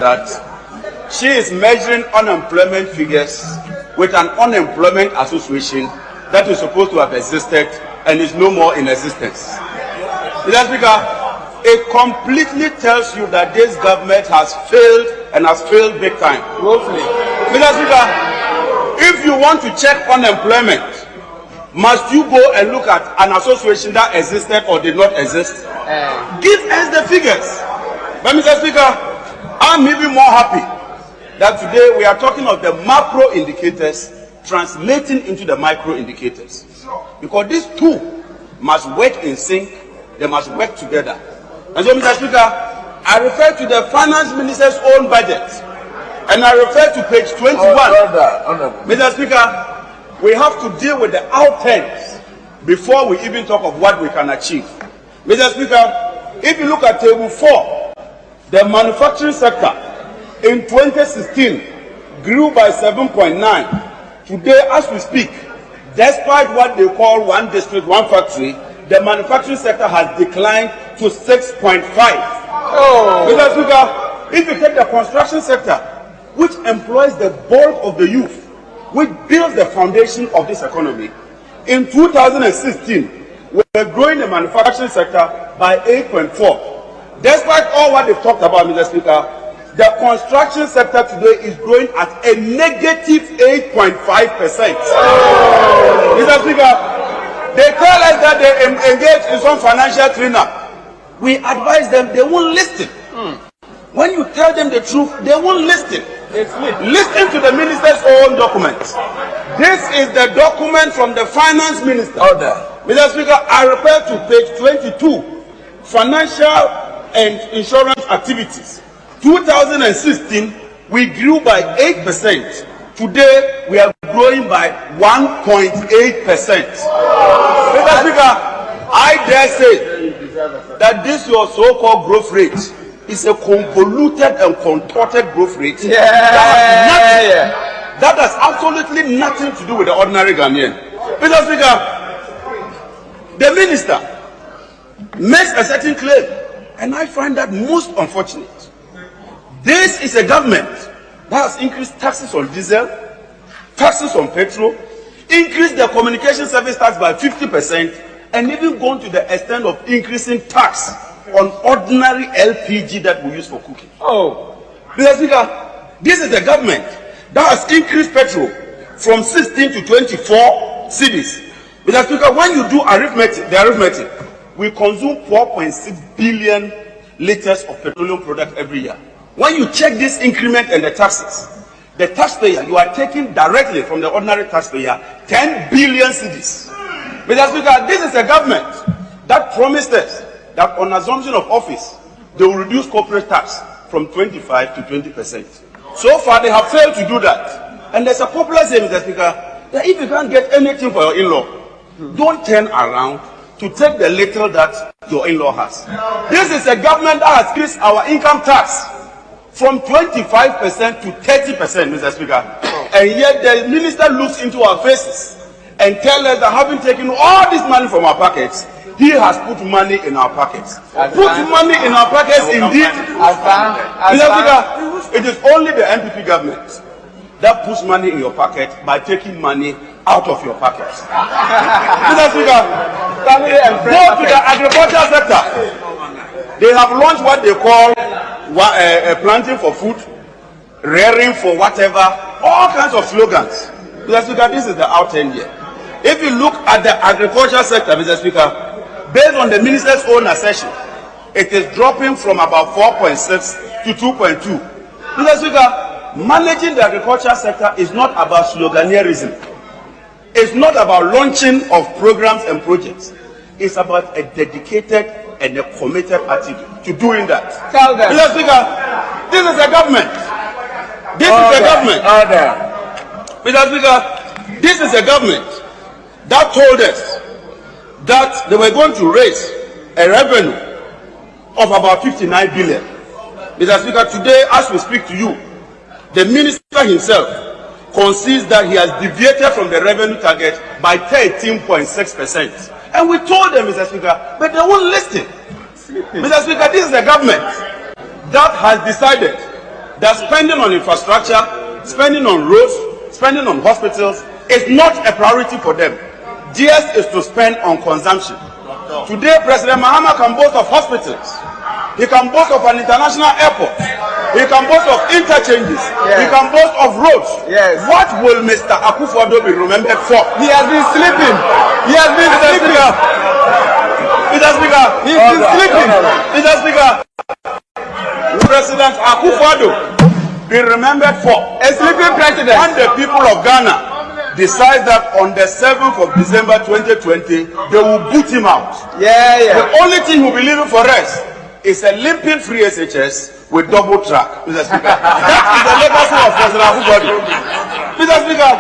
that she is measuring unemployment figures with an unemployment association that is supposed to have existed and is no more in existence. Mr. Speaker, it completely tells you that this government has failed and has failed big time. Mr. Speaker, if you want to check unemployment, must you go and look at an association that existed or did not exist? Give us the figures. But Mr. Speaker, I'm even more happy that today we are talking of the macro indicators translating into the micro indicators. Because these two must work in sync, they must work together. And so, Mr. Speaker, I refer to the finance minister's own budget, and I refer to page 21. Mr. Speaker, we have to deal with the outcomes before we even talk of what we can achieve. Mr. Speaker, if you look at table 4, the manufacturing sector in 2016 grew by 7.9. Today, as we speak, despite what they call one district, one factory, the manufacturing sector has declined to 6.5. Mr. Speaker, if you take the construction sector, which employs the bulk of the youth, which builds the foundation of this economy, in 2016, we were growing the manufacturing sector by 8.4. Despite all what they've talked about, Mr. Speaker, the construction sector today is growing at a negative 8.5%. Mr. Speaker, they tell us that they engage in some financial cleanup. We advise them, they won't listen. When you tell them the truth, they won't listen. Listen to the minister's own document. This is the document from the finance minister. Mr. Speaker, I refer to page 22, financial and insurance activities. 2016, we grew by 8%. Today, we are growing by 1.8%. Mr. Speaker, I dare say that this your so-called growth rate is a convoluted and contorted growth rate that has absolutely nothing to do with the ordinary Ghanaian. Mr. Speaker, the minister makes a certain claim, and I find that most unfortunate. This is a government that has increased taxes on diesel, taxes on petrol, increased the communication service tax by 50%, and even gone to the extent of increasing tax on ordinary LPG that we use for cooking. Mr. Speaker, this is a government that has increased petrol from 16 to 24 cedis. Mr. Speaker, when you do the arithmetic, we consume 4.6 billion liters of petroleum product every year. When you check this increment and the taxes, the taxpayer, you are taking directly from the ordinary taxpayer 10 billion cedis. Mr. Speaker, this is a government that promised us that on assumption of office, they will reduce corporate tax from 25 to 20%. So far, they have failed to do that. And there's a popular saying, Mr. Speaker, that if you can't get anything for your in-law, don't turn around to take the little that your in-law has. This is a government that has increased our income tax from 25% to 30%, Mr. Speaker. And yet the minister looks into our faces and tells us that having taken all this money from our pockets, he has put money in our pockets. Put money in our pockets indeed. Mr. Speaker, it is only the NPP government that puts money in your pocket by taking money out of your pockets. Mr. Speaker, go to the agricultural sector. They have launched what they call planting for food, rearing for whatever, all kinds of slogans. Mr. Speaker, this is the out end here. If you look at the agricultural sector, Mr. Speaker, based on the minister's own assertion, it is dropping from about 4.6 to 2.2. Mr. Speaker, managing the agricultural sector is not about sloganeerism. It's not about launching of programs and projects. It's about a dedicated and a committed attitude to doing that. Tell them. Mr. Speaker, this is a government. This is a government. Mr. Speaker, this is a government that told us that they were going to raise a revenue of about 59 billion. Mr. Speaker, today as we speak to you, the minister himself concedes that he has deviated from the revenue target by 13.6%. And we told them, Mr. Speaker, but they won't listen. Mr. Speaker, this is a government that has decided that spending on infrastructure, spending on roads, spending on hospitals is not a priority for them. Theirs is to spend on consumption. Today, President Mahama can boast of hospitals. He can boast of an international airport. He can boast of interchanges. Yes. He can boast of roads. Yes. What will Mr. Akufo-Addo be remembered for? He has been sleeping. He has been sleeping. Mr. Speaker, he's been sleeping. Mr. Speaker, President Akufo-Addo be remembered for a sleeping president. When the people of Ghana decide that on the 7th of December 2020, they will boot him out. Yeah. The only thing he will be leaving for us is a limping free SHS with double track, Mr. Speaker. That is the legacy of President Akufo-Addo. Mr. Speaker,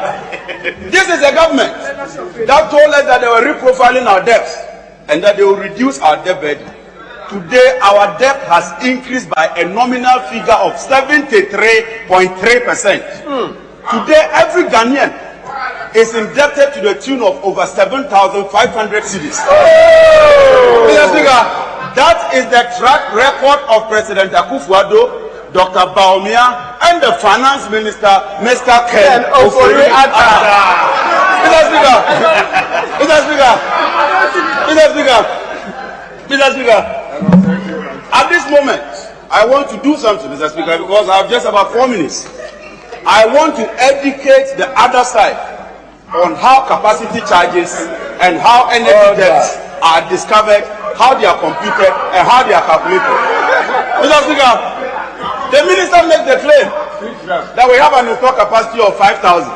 this is a government that told us that they were reprofiling our debts and that they will reduce our debt burden. Today, our debt has increased by a nominal figure of 73.3%. Today, every Ghanaian is indebted to the tune of over 7,500 cedis. Mr. Speaker, that is the track record of President Akufo-Addo, Dr. Bawumia, and the Finance Minister, Mr. Ken Ofori-Atta. Mr. Speaker, at this moment, I want to do something, Mr. Speaker, because I have just about 4 minutes. I want to educate the other side on how capacity charges and how energy debts are discovered, how they are computed, and how they are calculated. Mr. Speaker, the minister makes the claim that we have an installed capacity of 5,000,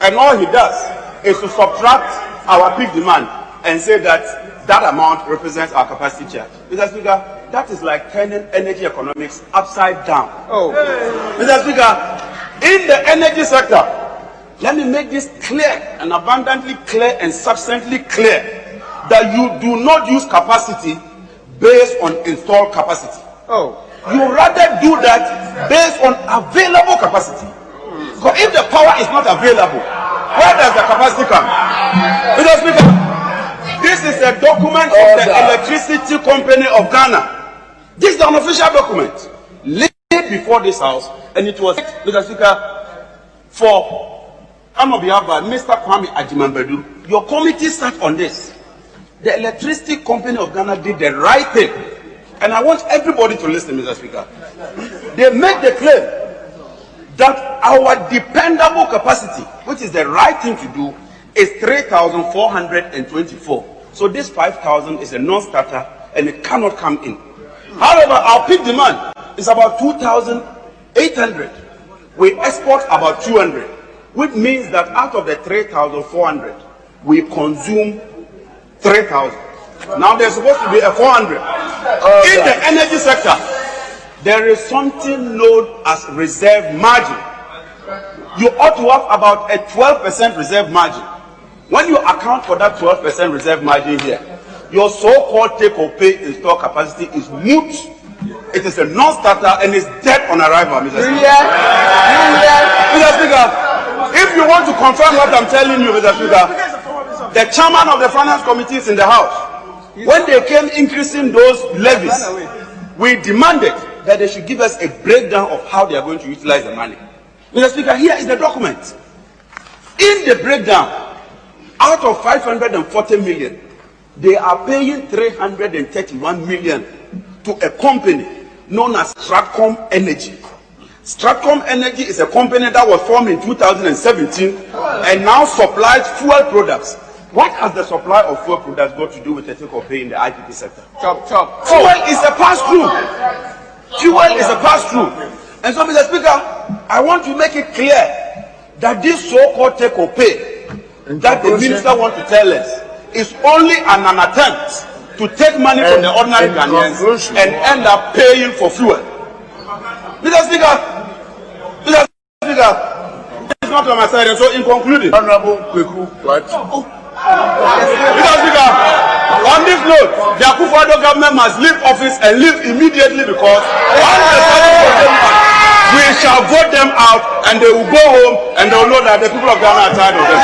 and all he does is to subtract our peak demand and say that that amount represents our capacity charge. Mr. Speaker, that is like turning energy economics upside down. Mr. Speaker, in the energy sector, let me make this clear and abundantly clear and substantially clear that you do not use capacity based on installed capacity. You rather do that based on available capacity. Because if the power is not available, where does the capacity come? Mr. Speaker, this is a document of the Electricity Company of Ghana. This is an official document laid before this house, and it was, Mr. Speaker, on behalf of Mr. Kwame Agyemang-Badu. Your committee sat on this. The Electricity Company of Ghana did the right thing, and I want everybody to listen, Mr. Speaker. They made the claim that our dependable capacity, which is the right thing to do, is 3,424. So this 5,000 is a non-starter and it cannot come in. However, our peak demand is about 2,800. We export about 200, which means that out of the 3,400, we consume 3,000. Now there's supposed to be a 400. In the energy sector, there is something known as reserve margin. You ought to have about a 12% reserve margin. When you account for that 12% reserve margin here, your so-called take-or-pay installed capacity is moot. It is a non-starter and is dead on arrival, Mr. Speaker. Mr. Speaker, if you want to confirm what I'm telling you, Mr. Speaker, the chairman of the finance committee is in the house. When they came increasing those levies, we demanded that they should give us a breakdown of how they are going to utilize the money. Mr. Speaker, here is the document. In the breakdown, out of 540 million, they are paying 331 million to a company known as Stratcom Energy. Stratcom Energy is a company that was formed in 2017 and now supplies fuel products. What has the supply of fuel products got to do with the take-or-pay in the IPP sector? Chop. Fuel is a pass-through. Fuel is a pass-through. And so, Mr. Speaker, I want to make it clear that this so-called take-or-pay that the minister wants to tell us is only an attempt to take money from the ordinary Ghanaians and end up paying for fuel. Mr. Speaker, it's not on my side, and so in concluding, Honorable Kweku, right? Mr. Speaker, on this note, the Akufo-Addo government must leave office and leave immediately, because once the we shall vote them out and they will go home and they will know that the people of Ghana are tired of them.